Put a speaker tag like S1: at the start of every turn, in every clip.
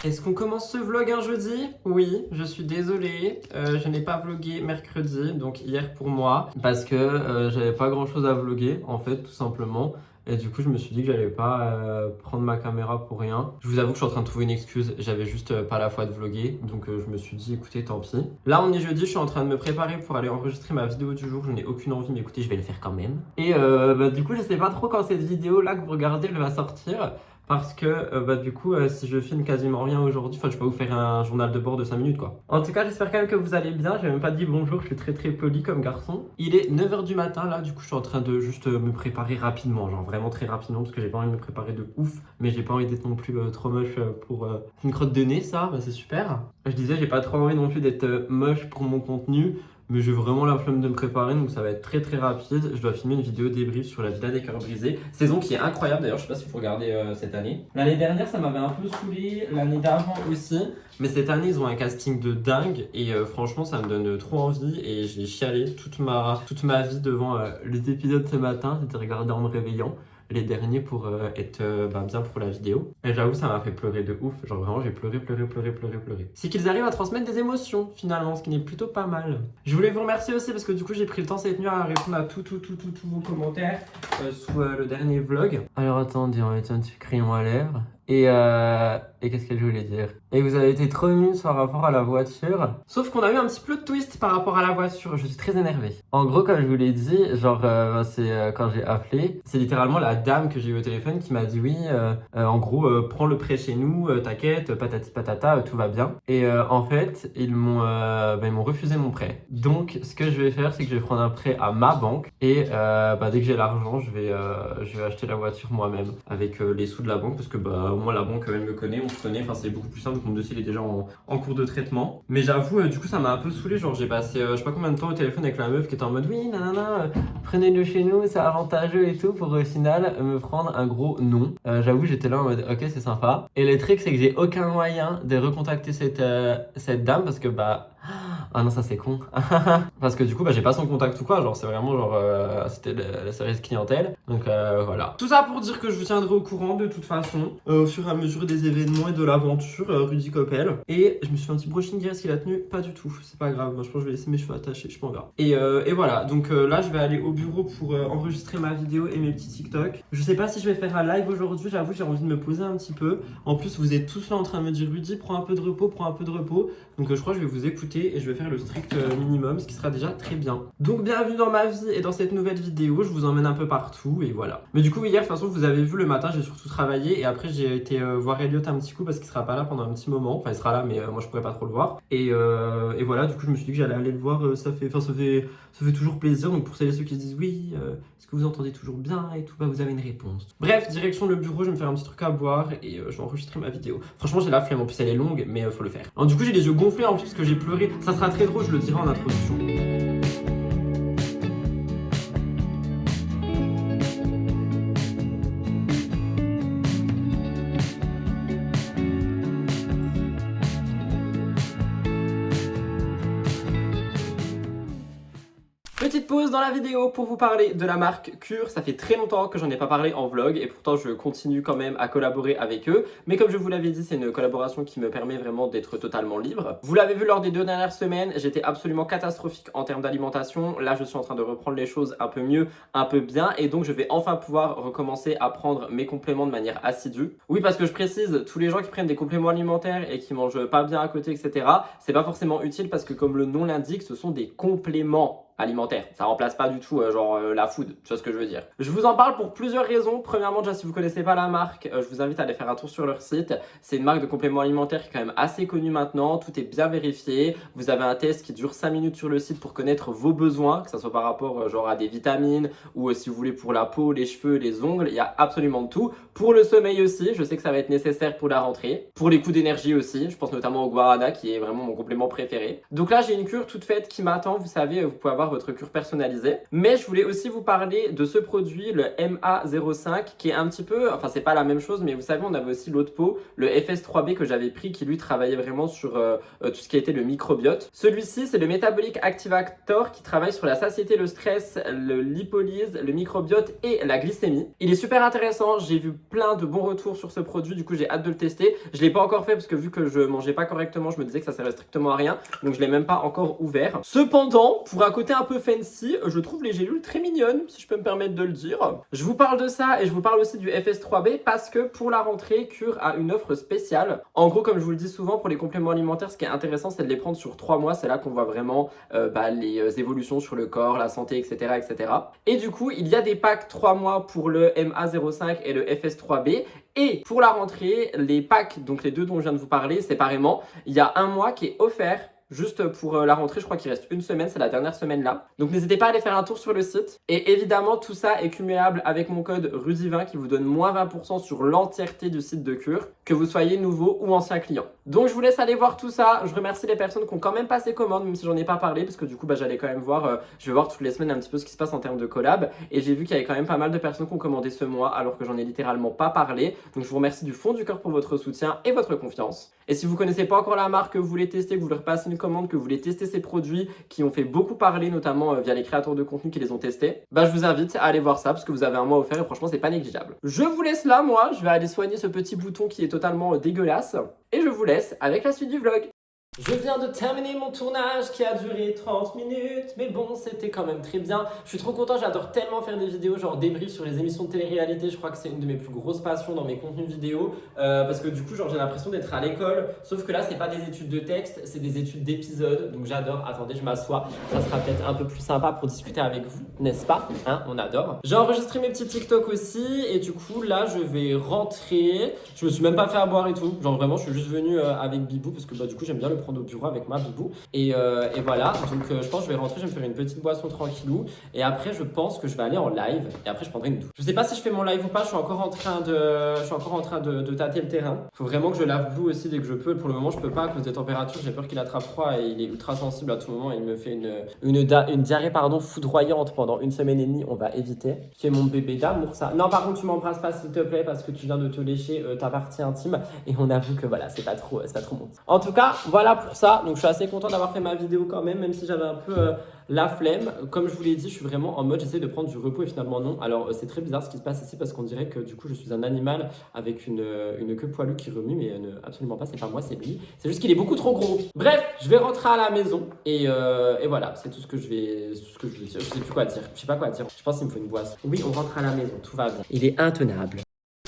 S1: Est-ce qu'on commence ce vlog un jeudi? Oui, je suis désolée, je n'ai pas vlogué mercredi, donc hier pour moi, parce que j'avais pas grand chose à vloguer en fait, tout simplement. Et du coup, je me suis dit que j'allais pas prendre ma caméra pour rien. Je vous avoue que je suis en train de trouver une excuse, j'avais juste pas la foi de vloguer, donc je me suis dit écoutez, tant pis. Là, on est jeudi, je suis en train de me préparer pour aller enregistrer ma vidéo du jour, je n'ai aucune envie, mais écoutez, je vais le faire quand même. Et du coup, je sais pas trop quand cette vidéo là que vous regardez, elle va sortir. Parce que du coup, si je filme quasiment rien aujourd'hui, enfin je peux pas vous faire un journal de bord de 5 minutes quoi. En tout cas, j'espère quand même que vous allez bien. J'ai même pas dit bonjour, je suis très poli comme garçon. Il est 9 h du matin là, du coup je suis en train de juste me préparer rapidement, genre vraiment très rapidement parce que j'ai pas envie de me préparer de ouf, mais j'ai pas envie d'être non plus trop moche pour une crotte de nez, ça, c'est super. Je disais, j'ai pas trop envie non plus d'être moche pour mon contenu. Mais j'ai vraiment la flemme de me préparer, donc ça va être très rapide. Je dois filmer une vidéo débrief sur la Villa des Cœurs Brisés. Saison qui est incroyable d'ailleurs, je sais pas si vous regardez cette année. L'année dernière ça m'avait un peu saoulé, l'année d'avant aussi. Mais cette année ils ont un casting de dingue et franchement ça me donne trop envie. Et j'ai chialé toute ma vie devant les épisodes ce matin. J'étais regardé en me réveillant. Les derniers pour être bien pour la vidéo. Et j'avoue, ça m'a fait pleurer de ouf. Genre vraiment, j'ai pleuré. C'est qu'ils arrivent à transmettre des émotions finalement, ce qui n'est plutôt pas mal. Je voulais vous remercier aussi parce que du coup, j'ai pris le temps cette nuit à répondre à tous vos commentaires sous le dernier vlog. Alors attendez, on va mettre un petit crayon à lèvres. Et qu'est-ce que je voulais dire? Et vous avez été trop mimes par rapport à la voiture. Sauf qu'on a eu un petit plot twist par rapport à la voiture. Je suis très énervé. En gros, comme je vous l'ai dit, genre, c'est quand j'ai appelé, c'est littéralement la dame que j'ai eu au téléphone qui m'a dit oui, en gros, prends le prêt chez nous, t'inquiète, patati patata, tout va bien. Et en fait, ils m'ont refusé mon prêt. Donc, ce que je vais faire, c'est que je vais prendre un prêt à ma banque. Et dès que j'ai l'argent, je vais acheter la voiture moi-même avec les sous de la banque parce que moi la banque elle me connaît, on se connaît, enfin c'est beaucoup plus simple, mon dossier il est déjà en cours de traitement. Mais j'avoue du coup ça m'a un peu saoulé, genre j'ai passé je sais pas combien de temps au téléphone avec la meuf qui était en mode oui nanana prenez-le chez nous, c'est avantageux et tout, pour au final me prendre un gros non. J'avoue j'étais là en mode ok c'est sympa. Et le truc c'est que j'ai aucun moyen de recontacter cette dame parce que ah non ça c'est con. Parce que du coup j'ai pas son contact ou quoi, genre c'est vraiment genre c'était la service clientèle. Donc voilà. Tout ça pour dire que je vous tiendrai au courant de toute façon au fur et à mesure des événements et de l'aventure Rudy Coppel. Et je me suis fait un petit brushing hier, est-ce qu'il a tenu? Pas du tout, c'est pas grave, moi je pense que je vais laisser mes cheveux attachés, je m'en vais. Et voilà, donc là je vais aller au bureau pour enregistrer ma vidéo et mes petits TikTok. Je sais pas si je vais faire un live aujourd'hui, j'avoue j'ai envie de me poser un petit peu. En plus vous êtes tous là en train de me dire Rudy prends un peu de repos, donc je crois que je vais vous écouter et je vais faire le strict minimum, ce qui sera déjà très bien. Donc bienvenue dans ma vie et dans cette nouvelle vidéo, je vous emmène un peu partout et voilà. Mais du coup hier de toute façon vous avez vu le matin j'ai surtout travaillé et après j'ai été voir Elliot un petit coup parce qu'il sera pas là pendant un petit moment, enfin il sera là mais moi je pourrais pas trop le voir. Et voilà, du coup je me suis dit que j'allais aller le voir, ça fait toujours plaisir. Donc pour celles et ceux qui se disent oui, est-ce que vous entendez toujours bien et tout, vous avez une réponse. Bref, direction le bureau, je vais me faire un petit truc à boire et je vais enregistrer ma vidéo. Franchement j'ai la flemme, en plus elle est longue mais faut le faire. Alors du coup j'ai les yeux gonflés en plus parce que j'ai pleuré, ça sera très drôle, je le dirai en introduction. Petite pause dans la vidéo pour vous parler de la marque Cure. Ça fait très longtemps que j'en ai pas parlé en vlog et pourtant je continue quand même à collaborer avec eux. Mais comme je vous l'avais dit, c'est une collaboration qui me permet vraiment d'être totalement libre. Vous l'avez vu lors des 2 dernières semaines, j'étais absolument catastrophique en termes d'alimentation. Là, je suis en train de reprendre les choses un peu mieux, un peu bien et donc je vais enfin pouvoir recommencer à prendre mes compléments de manière assidue. Oui, parce que je précise, tous les gens qui prennent des compléments alimentaires et qui mangent pas bien à côté, etc., c'est pas forcément utile parce que comme le nom l'indique, ce sont des compléments alimentaire. Ça remplace pas du tout la food, tu vois ce que je veux dire. Je vous en parle pour plusieurs raisons. Premièrement, déjà si vous connaissez pas la marque, je vous invite à aller faire un tour sur leur site. C'est une marque de compléments alimentaires qui est quand même assez connue maintenant. Tout est bien vérifié. Vous avez un test qui dure 5 minutes sur le site pour connaître vos besoins, que ce soit par rapport à des vitamines ou si vous voulez pour la peau, les cheveux, les ongles. Il y a absolument de tout. Pour le sommeil aussi, je sais que ça va être nécessaire pour la rentrée. Pour les coups d'énergie aussi, je pense notamment au guarana qui est vraiment mon complément préféré. Donc là, j'ai une cure toute faite qui m'attend. Vous savez, vous pouvez avoir avoir votre cure personnalisée. Mais je voulais aussi vous parler de ce produit, le MA05, qui est un petit peu, enfin c'est pas la même chose, mais vous savez, on avait aussi l'autre pot, le FS3B que j'avais pris, qui lui travaillait vraiment sur tout ce qui était le microbiote. Celui-ci, c'est le Metabolic Activator qui travaille sur la satiété, le stress, le lipolyse, le microbiote et la glycémie. Il est super intéressant, j'ai vu plein de bons retours sur ce produit, du coup j'ai hâte de le tester. Je l'ai pas encore fait parce que vu que je mangeais pas correctement, je me disais que ça servait strictement à rien, donc je l'ai même pas encore ouvert. Cependant, pour un côté un peu fancy, je trouve les gélules très mignonnes, si je peux me permettre de le dire. Je vous parle de ça et je vous parle aussi du FS3B parce que pour la rentrée, Cure a une offre spéciale. En gros, comme je vous le dis souvent, pour les compléments alimentaires, ce qui est intéressant, c'est de les prendre sur 3 mois. C'est là qu'on voit vraiment les évolutions sur le corps, la santé, etc., etc. Et du coup, il y a des packs 3 mois pour le MA05 et le FS3B. Et pour la rentrée, les packs, donc les deux dont je viens de vous parler séparément, il y a un mois qui est offert. Juste pour la rentrée, je crois qu'il reste une semaine, c'est la dernière semaine là. Donc n'hésitez pas à aller faire un tour sur le site. Et évidemment, tout ça est cumulable avec mon code RUDY20 qui vous donne moins 20% sur l'entièreté du site de Cure, que vous soyez nouveau ou ancien client. Donc je vous laisse aller voir tout ça. Je remercie les personnes qui ont quand même passé commande, même si j'en ai pas parlé, parce que du coup, j'allais quand même voir, je vais voir toutes les semaines un petit peu ce qui se passe en termes de collab. Et j'ai vu qu'il y avait quand même pas mal de personnes qui ont commandé ce mois, alors que j'en ai littéralement pas parlé. Donc je vous remercie du fond du cœur pour votre soutien et votre confiance. Et si vous connaissez pas encore la marque, que vous voulez tester, que vous voulez repasser une commande, que vous voulez tester ces produits qui ont fait beaucoup parler, notamment via les créateurs de contenu qui les ont testés, je vous invite à aller voir ça parce que vous avez un mois offert et franchement c'est pas négligeable. Je vous laisse là, moi, je vais aller soigner ce petit bouton qui est totalement dégueulasse et je vous laisse avec la suite du vlog. Je viens de terminer mon tournage qui a duré 30 minutes, mais bon, c'était quand même très bien. Je suis trop content, j'adore tellement faire des vidéos genre débrief sur les émissions de télé-réalité. Je crois que c'est une de mes plus grosses passions dans mes contenus vidéo parce que du coup, genre j'ai l'impression d'être à l'école, sauf que là, c'est pas des études de texte, c'est des études d'épisodes. Donc j'adore. Attendez, je m'assois. Ça sera peut-être un peu plus sympa pour discuter avec vous, n'est-ce pas? Hein, on adore. J'ai enregistré mes petits TikTok aussi et du coup, là, je vais rentrer. Je me suis même pas fait à boire et tout. Genre vraiment, je suis juste venu avec Bibou parce que du coup, j'aime bien le prendre au bureau avec ma Bibou et voilà, donc je pense que je vais rentrer, je vais me faire une petite boisson tranquillou et après je pense que je vais aller en live et après je prendrai une douche. Je sais pas si je fais mon live ou pas, je suis encore en train de tâter le terrain. Faut vraiment que je lave Blue aussi dès que je peux. Pour le moment je peux pas à cause des températures, j'ai peur qu'il attrape froid et il est ultra sensible à tout moment et il me fait une diarrhée foudroyante pendant une semaine et demie. On va éviter. C'est mon bébé d'amour ça. Non, par contre tu m'embrasses pas s'il te plaît parce que tu viens de te lécher ta partie intime et on avoue que voilà, c'est pas trop bon. En tout cas, voilà pour ça. Donc je suis assez content d'avoir fait ma vidéo quand même si j'avais un peu la flemme. Comme je vous l'ai dit, je suis vraiment en mode j'essaie de prendre du repos et finalement non. Alors c'est très bizarre ce qui se passe ici parce qu'on dirait que du coup je suis un animal avec une queue poilue qui remue, mais absolument pas, c'est pas moi, c'est lui. C'est juste qu'il est beaucoup trop gros. Bref, je vais rentrer à la maison et voilà, c'est tout ce que je vais dire. Je sais plus quoi dire, je sais pas quoi dire. Je pense qu'il me faut une boisson. Oui, on rentre à la maison, tout va bien. Il est intenable.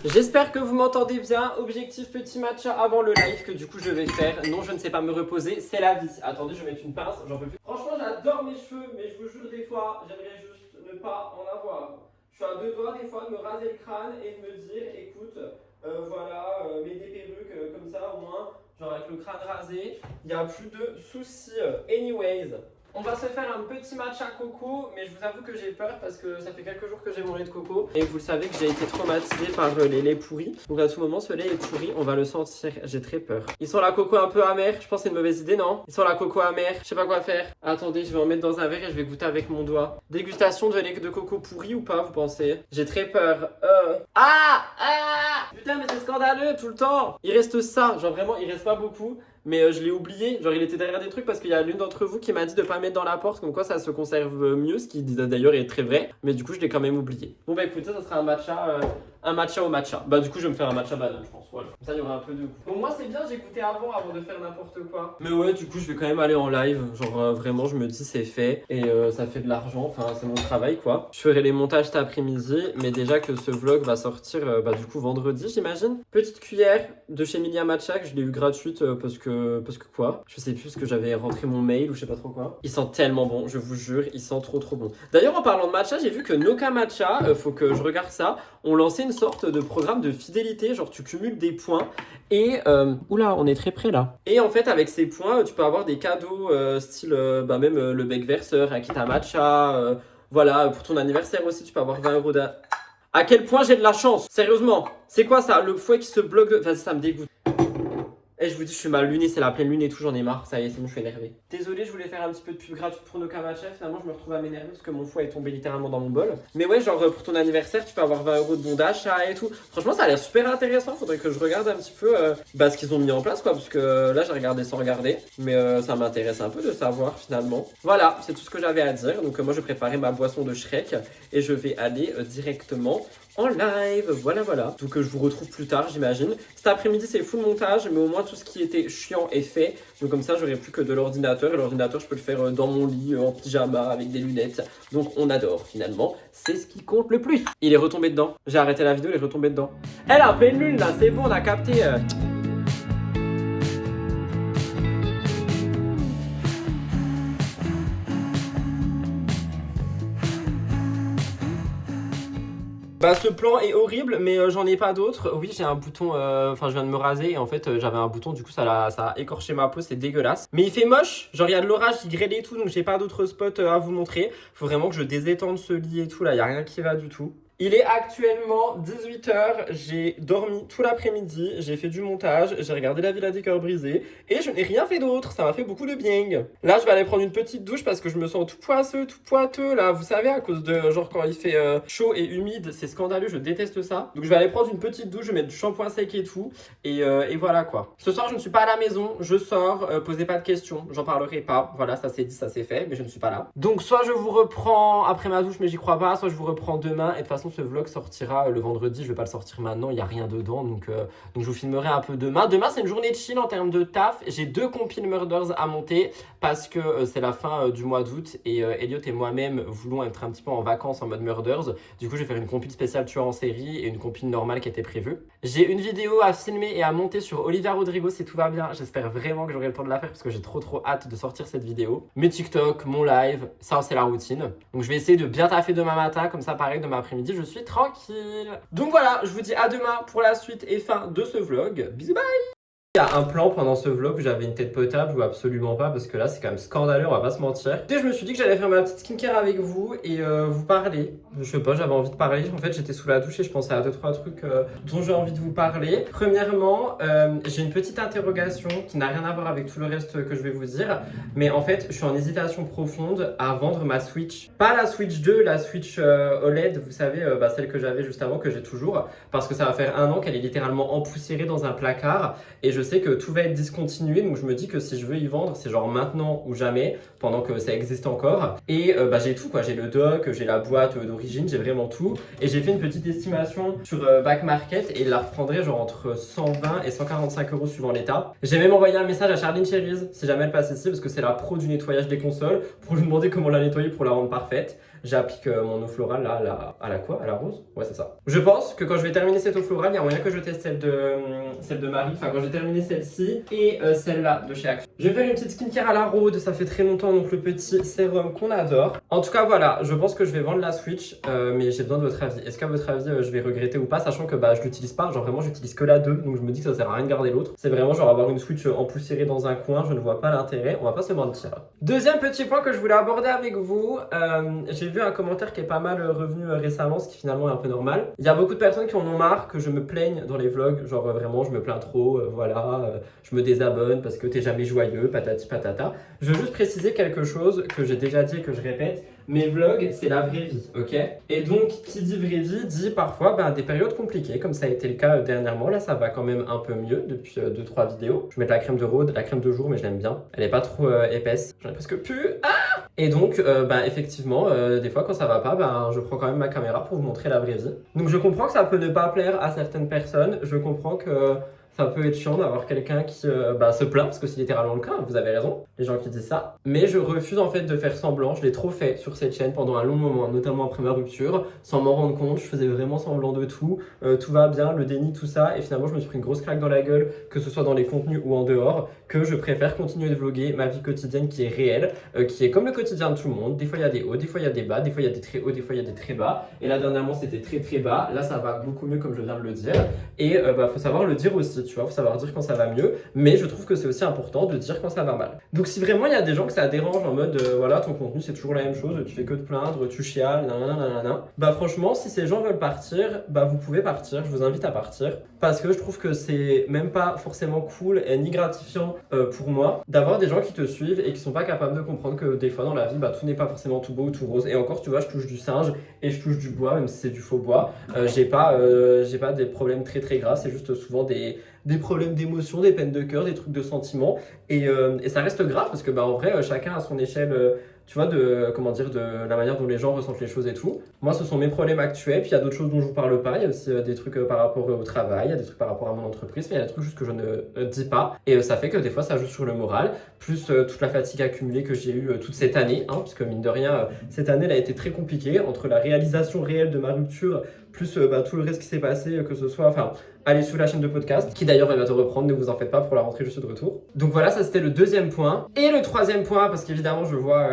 S1: J'espère que vous m'entendez bien. Objectif petit matcha avant le live que du coup je vais faire. Non, je ne sais pas me reposer, c'est la vie. Attendez, je vais mettre une pince, j'en peux plus. Franchement, j'adore mes cheveux, mais je vous jure, des fois, j'aimerais juste ne pas en avoir. Je suis à deux doigts des fois de me raser le crâne et de me dire, écoute, voilà, mets des perruques comme ça au moins, genre avec le crâne rasé, il n'y a plus de soucis. Anyways. On va se faire un petit matcha coco, mais je vous avoue que j'ai peur parce que ça fait quelques jours que j'ai mon lait de coco. Et vous le savez que j'ai été traumatisée par les laits pourris. Donc à tout moment, ce lait est pourri, on va le sentir. J'ai très peur. Ils sont la coco un peu amère, je pense que c'est une mauvaise idée, non? Ils sont la coco amère, je sais pas quoi faire. Attendez, je vais en mettre dans un verre et je vais goûter avec mon doigt. Dégustation de lait de coco pourri ou pas, vous pensez? J'ai très peur. Putain, mais c'est scandaleux tout le temps. Il reste ça, genre vraiment, il reste pas beaucoup. Mais je l'ai oublié, genre il était derrière des trucs parce qu'il y a l'une d'entre vous qui m'a dit de pas mettre dans la porte, comme quoi ça se conserve mieux, ce qui d'ailleurs est très vrai, mais du coup je l'ai quand même oublié. Bon bah écoutez, ça sera un matcha au matcha. Bah du coup je vais me faire un matcha banane je pense, voilà. Comme ça il y aura un peu de goût. Bon moi c'est bien, j'ai goûté avant de faire n'importe quoi. Mais ouais, du coup je vais quand même aller en live, genre vraiment je me dis c'est fait et ça fait de l'argent, enfin c'est mon travail quoi. Je ferai les montages cet après-midi, mais déjà que ce vlog va sortir du coup vendredi j'imagine. Petite cuillère de chez Milia Matcha que je l'ai eu gratuite parce que quoi, je sais plus, ce que j'avais rentré mon mail ou je sais pas trop quoi. Il sent tellement bon, je vous jure, il sent trop bon. D'ailleurs en parlant de matcha, j'ai vu que Noka Matcha, faut que je regarde ça, ont lancé une sorte de programme de fidélité, genre tu cumules des points et oula, on est très près là. Et en fait avec ces points, tu peux avoir des cadeaux style même le bec verseur, Akita Matcha, voilà, pour ton anniversaire aussi, tu peux avoir 20 € À quel point j'ai de la chance, sérieusement. C'est quoi ça, le fouet qui se bloque Vas-y, ça me dégoûte. Et je vous dis, je suis mal luné, c'est la pleine lune et tout, j'en ai marre, ça y est, c'est bon, je suis énervé. Désolé, je voulais faire un petit peu de pub gratuite pour nos Kamacha, finalement je me retrouve à m'énerver parce que mon foie est tombé littéralement dans mon bol. Mais ouais, genre pour ton anniversaire, tu peux avoir 20 € de bon d'achat et tout. Franchement, ça a l'air super intéressant, faudrait que je regarde un petit peu ce qu'ils ont mis en place quoi, parce que là j'ai regardé sans regarder. Mais ça m'intéresse un peu de savoir finalement. Voilà, c'est tout ce que j'avais à dire. Donc moi je vais préparer ma boisson de Shrek et je vais aller directement en live, voilà. Donc je vous retrouve plus tard, j'imagine. Cet après-midi, c'est full montage, mais au moins tout ce qui était chiant est fait. Donc comme ça, j'aurai plus que de l'ordinateur. Et l'ordinateur, je peux le faire dans mon lit, en pyjama, avec des lunettes. Donc on adore, finalement. C'est ce qui compte le plus. Il est retombé dedans. J'ai arrêté la vidéo, il est retombé dedans. Elle a pleine lune, là, c'est bon, on a capté. Bah ce plan est horrible mais j'en ai pas d'autres. Oui j'ai un bouton, enfin je viens de me raser et en fait j'avais un bouton du coup ça a écorché ma peau, c'est dégueulasse. Mais il fait moche, genre il y a de l'orage, il grêle et tout donc j'ai pas d'autres spots à vous montrer. Faut vraiment que je désétende ce lit et tout là, y a rien qui va du tout. Il est actuellement 18 h, j'ai dormi tout l'après-midi, j'ai fait du montage, j'ai regardé La Villa des Cœurs Brisés et je n'ai rien fait d'autre, ça m'a fait beaucoup de bien. Là je vais aller prendre une petite douche parce que je me sens tout poisseux, tout poiteux là, vous savez à cause de genre quand il fait chaud et humide, c'est scandaleux, je déteste ça. Donc je vais aller prendre une petite douche, je vais mettre du shampoing sec et tout et voilà quoi. Ce soir je ne suis pas à la maison, je sors, posez pas de questions, j'en parlerai pas, voilà ça c'est dit, ça c'est fait, mais je ne suis pas là. Donc soit je vous reprends après ma douche mais j'y crois pas, soit je vous reprends demain et de toute façon ce vlog sortira le vendredi, je vais pas le sortir maintenant, il n'y a rien dedans donc je vous filmerai un peu demain. Demain c'est une journée de chill en termes de taf, j'ai 2 compiles Murders à monter parce que c'est la fin du mois d'août et Elliot et moi-même voulons être un petit peu en vacances en mode Murders. Du coup je vais faire une compile spéciale tueur en série et une compile normale qui était prévue. J'ai une vidéo à filmer et à monter sur Olivia Rodrigo si tout va bien, j'espère vraiment que j'aurai le temps de la faire parce que j'ai trop hâte de sortir cette vidéo. Mes TikTok, mon live, ça c'est la routine. Donc je vais essayer de bien taffer demain matin, comme ça pareil demain après-midi je suis tranquille. Donc voilà, je vous dis à demain pour la suite et fin de ce vlog. Bisous, bye. Il y a un plan pendant ce vlog où j'avais une tête potable ou absolument pas parce que là c'est quand même scandaleux, on va pas se mentir. Et je me suis dit que j'allais faire ma petite skincare avec vous et vous parler. Je sais pas, j'avais envie de parler. En fait j'étais sous la douche et je pensais à 2-3 trucs dont j'ai envie de vous parler. Premièrement, j'ai une petite interrogation qui n'a rien à voir avec tout le reste que je vais vous dire. Mais en fait je suis en hésitation profonde à vendre ma Switch. Pas la Switch 2, la Switch OLED, vous savez, celle que j'avais juste avant, que j'ai toujours. Parce que ça va faire 1 an qu'elle est littéralement empoussiérée dans un placard. Et je sais que tout va être discontinué, donc je me dis que si je veux y vendre, c'est genre maintenant ou jamais, pendant que ça existe encore. Et j'ai tout quoi, j'ai le dock, j'ai la boîte d'origine, j'ai vraiment tout. Et j'ai fait une petite estimation sur Back Market et il la reprendrait genre entre 120 et 145 € suivant l'état. J'ai même envoyé un message à Charline Cherise, si jamais elle passe ici, parce que c'est la pro du nettoyage des consoles, pour lui demander comment la nettoyer pour la rendre parfaite. J'applique mon eau florale là, à la quoi? À la rose? Ouais, c'est ça. Je pense que quand je vais terminer cette eau florale, il y a moyen que je teste celle de Marie. Enfin, quand j'ai terminé celle-ci et celle-là de chez Action. Je vais faire une petite skincare à la rose, ça fait très longtemps, donc le petit sérum qu'on adore. En tout cas, voilà, je pense que je vais vendre la Switch, mais j'ai besoin de votre avis. Est-ce qu'à votre avis, je vais regretter ou pas, sachant que je l'utilise pas, genre vraiment, j'utilise que la 2, donc je me dis que ça sert à rien de garder l'autre. C'est vraiment genre avoir une Switch empoussiérée dans un coin, je ne vois pas l'intérêt, on va pas se mentir. Deuxième petit point que je voulais aborder avec vous, j'ai vu un commentaire qui est pas mal revenu récemment, ce qui finalement est un peu normal. Il y a beaucoup de personnes qui en ont marre que je me plaigne dans les vlogs, genre vraiment je me plains trop, voilà, je me désabonne parce que t'es jamais joyeux, patati patata. Je veux juste préciser quelque chose que j'ai déjà dit et que je répète. Mes vlogs, c'est la vraie vie, ok? Et donc, qui dit vraie vie, dit parfois des périodes compliquées, comme ça a été le cas dernièrement. Là, ça va quand même un peu mieux depuis 2-3 vidéos. Je mets de la crème de Rhode, la crème de jour, mais je l'aime bien. Elle est pas trop épaisse, j'en ai presque plus. Ah! Et donc, effectivement, des fois, quand ça va pas, je prends quand même ma caméra pour vous montrer la vraie vie. Donc, je comprends que ça peut ne pas plaire à certaines personnes. Je comprends que ça peut être chiant d'avoir quelqu'un qui se plaint, parce que c'est littéralement le cas, vous avez raison, les gens qui disent ça. Mais je refuse en fait de faire semblant, je l'ai trop fait sur cette chaîne pendant un long moment, notamment après ma rupture, sans m'en rendre compte, je faisais vraiment semblant de tout, tout va bien, le déni, tout ça, et finalement je me suis pris une grosse claque dans la gueule, que ce soit dans les contenus ou en dehors, que je préfère continuer de vlogger ma vie quotidienne qui est réelle, qui est comme le quotidien de tout le monde. Des fois il y a des hauts, des fois il y a des bas, des fois il y a des très hauts, des fois il y a des très bas, et là dernièrement c'était très bas, là ça va beaucoup mieux comme je viens de le dire, et faut savoir le dire aussi. tu vois, faut savoir dire quand ça va mieux, mais je trouve que c'est aussi important de dire quand ça va mal. Donc si vraiment il y a des gens que ça dérange en mode voilà, ton contenu c'est toujours la même chose, tu fais que te plaindre, tu chiales, nanana, bah franchement, si ces gens veulent partir, bah vous pouvez partir, je vous invite à partir, parce que je trouve que c'est même pas forcément cool et ni gratifiant pour moi d'avoir des gens qui te suivent et qui sont pas capables de comprendre que des fois dans la vie, bah tout n'est pas forcément tout beau ou tout rose. Et encore, tu vois, je touche du singe et je touche du bois, même si c'est du faux bois. J'ai pas des problèmes très très graves, c'est juste souvent des problèmes d'émotion, des peines de cœur, des trucs de sentiments. Et ça reste grave parce que bah en vrai, chacun a son échelle. Tu vois, de la manière dont les gens ressentent les choses et tout. Moi, ce sont mes problèmes actuels, puis il y a d'autres choses dont je vous parle pas. Il y a aussi des trucs par rapport au travail, il y a des trucs par rapport à mon entreprise, mais il y a des trucs juste que je ne dis pas. Et ça fait que des fois, ça joue sur le moral, plus toute la fatigue accumulée que j'ai eue toute cette année, hein, puisque mine de rien, cette année, elle a été très compliquée, entre la réalisation réelle de ma rupture, plus tout le reste qui s'est passé, que ce soit, enfin, allez sur la chaîne de podcast, qui d'ailleurs va bientôt reprendre, ne vous en faites pas, pour la rentrée, je suis de retour. Donc voilà, ça c'était le deuxième point. Et le troisième point, parce qu'évidemment, je vois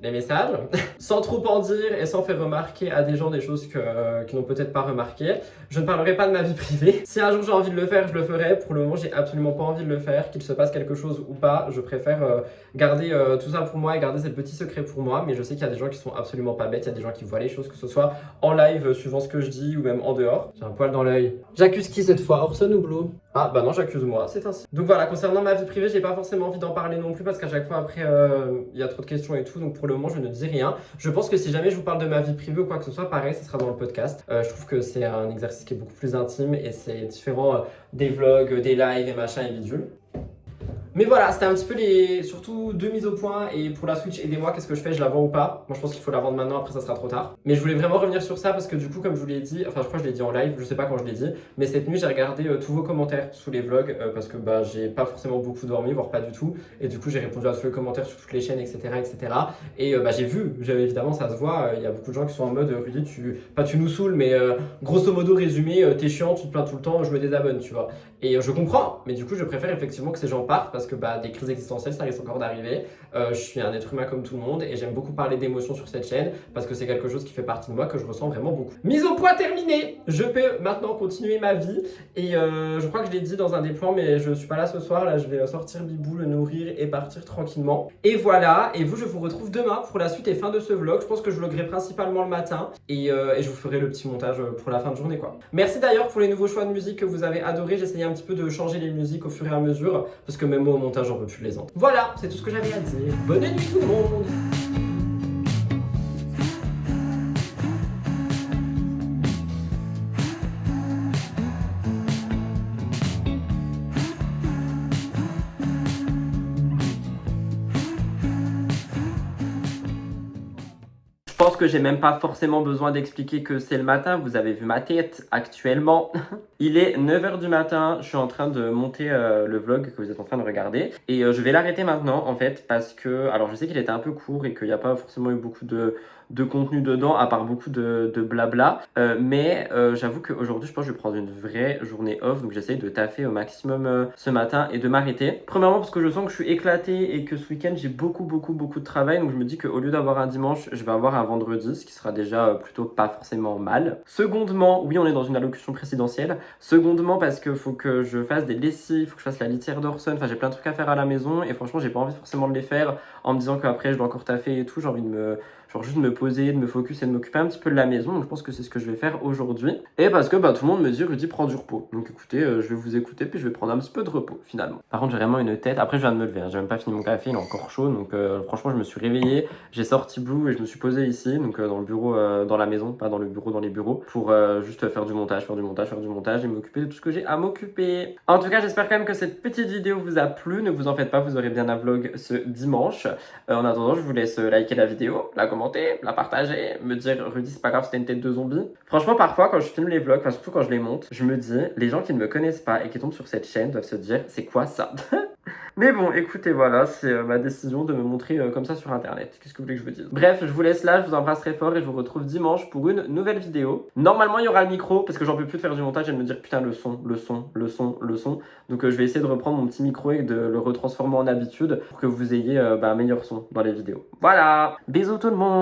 S1: les messages, sans trop en dire et sans faire remarquer à des gens des choses qui n'ont peut-être pas remarqué, je ne parlerai pas de ma vie privée. Si un jour j'ai envie de le faire, je le ferai. Pour le moment, j'ai absolument pas envie de le faire, qu'il se passe quelque chose ou pas. Je préfère garder tout ça pour moi et garder ces petits secrets pour moi. Mais je sais qu'il y a des gens qui sont absolument pas bêtes, il y a des gens qui voient les choses, que ce soit en live, suivant ce que je dis, ou même en dehors. J'ai un poil dans l'œil. J'accuse qui cette fois, Orson ou Blue? Ah bah non, j'accuse moi, c'est ainsi. Donc voilà, concernant ma vie privée, j'ai pas forcément envie d'en parler non plus parce qu'à chaque fois après, il y a trop de questions et tout. Donc pour le moment, je ne dis rien. Je pense que si jamais je vous parle de ma vie privée ou quoi que ce soit, pareil, ce sera dans le podcast. Je trouve que c'est un exercice qui est beaucoup plus intime et c'est différent des vlogs, des lives et machin et bidule. Mais voilà, c'était un petit peu surtout deux mises au point. Et pour la Switch, aidez-moi, qu'est-ce que je fais? Je la vends ou pas? Moi je pense qu'il faut la vendre maintenant, après ça sera trop tard. Mais je voulais vraiment revenir sur ça parce que du coup, comme je vous l'ai dit, enfin je crois que je l'ai dit en live, je sais pas quand je l'ai dit, mais cette nuit j'ai regardé tous vos commentaires sous les vlogs parce que bah j'ai pas forcément beaucoup dormi, voire pas du tout. Et du coup j'ai répondu à tous les commentaires sur toutes les chaînes, etc. Et bah j'ai vu, évidemment ça se voit, il y a beaucoup de gens qui sont en mode Rudy, tu nous saoules, mais grosso modo résumé, t'es chiant, tu te plains tout le temps, je me désabonne, tu vois. Et je comprends, mais du coup je préfère effectivement que ces gens partent parce que bah des crises existentielles ça risque encore d'arriver. Je suis un être humain comme tout le monde et j'aime beaucoup parler d'émotions sur cette chaîne parce que c'est quelque chose qui fait partie de moi, que je ressens vraiment beaucoup. Mise au point terminée. Je peux maintenant continuer ma vie et je crois que je l'ai dit dans un des plans, mais je suis pas là ce soir. Là je vais sortir Bibou, le nourrir et partir tranquillement. Et voilà, et vous je vous retrouve demain pour la suite et fin de ce vlog. Je pense que je vloguerai principalement le matin et je vous ferai le petit montage pour la fin de journée quoi. Merci d'ailleurs pour les nouveaux choix de musique que vous avez adoré. J'essayais un petit peu de changer les musiques au fur et à mesure parce que même moi au montage j'en peux plus les entendre. Voilà, c'est tout ce que j'avais à dire. Bonne nuit tout le monde. Je pense que j'ai même pas forcément besoin d'expliquer que c'est le matin, vous avez vu ma tête actuellement. Il est 9h du matin, je suis en train de monter le vlog que vous êtes en train de regarder. Et je vais l'arrêter maintenant en fait parce que, alors je sais qu'il était un peu court et qu'il n'y a pas forcément eu beaucoup de contenu dedans, à part beaucoup de blabla. Mais j'avoue qu'aujourd'hui, je pense que je vais prendre une vraie journée off. Donc j'essaye de taffer au maximum ce matin et de m'arrêter. Premièrement parce que je sens que je suis éclaté et que ce week-end, j'ai beaucoup de travail. Donc je me dis qu'au lieu d'avoir un dimanche, je vais avoir un vendredi, ce qui sera déjà plutôt pas forcément mal. Secondement, oui, on est dans une allocution présidentielle. Secondement, parce qu'il faut que je fasse des lessives, il faut que je fasse la litière d'Orson. Enfin, j'ai plein de trucs à faire à la maison et franchement, j'ai pas envie forcément de les faire en me disant qu'après, je dois encore taffer et tout. J'ai envie de juste me poser, de me focus et de m'occuper un petit peu de la maison. Donc je pense que c'est ce que je vais faire aujourd'hui. Et parce que bah, tout le monde me dit Rudy, prends du repos. Donc écoutez, je vais vous écouter puis je vais prendre un petit peu de repos finalement. Par contre, j'ai vraiment une tête. Après, je viens de me lever. J'ai même pas fini mon café, il est encore chaud. Donc franchement, je me suis réveillé. J'ai sorti Blue et je me suis posé ici, donc dans le bureau, dans la maison, pas dans le bureau, dans les bureaux, pour juste faire du montage et m'occuper de tout ce que j'ai à m'occuper. En tout cas, j'espère quand même que cette petite vidéo vous a plu. Ne vous en faites pas, vous aurez bien un vlog ce dimanche. En attendant, je vous laisse liker la vidéo, la commenter, la partager, me dire Rudy c'est pas grave c'était une tête de zombie. Franchement parfois quand je filme les vlogs, enfin surtout quand je les monte, je me dis les gens qui ne me connaissent pas et qui tombent sur cette chaîne doivent se dire c'est quoi ça. Mais bon écoutez voilà, c'est ma décision de me montrer comme ça sur internet. Qu'est-ce que vous voulez que je vous dise? Bref, je vous laisse là, je vous embrasse très fort et je vous retrouve dimanche pour une nouvelle vidéo. Normalement il y aura le micro parce que j'en peux plus de faire du montage et de me dire putain le son. Donc je vais essayer de reprendre mon petit micro et de le retransformer en habitude pour que vous ayez un meilleur son dans les vidéos. Voilà, bisous tout le monde.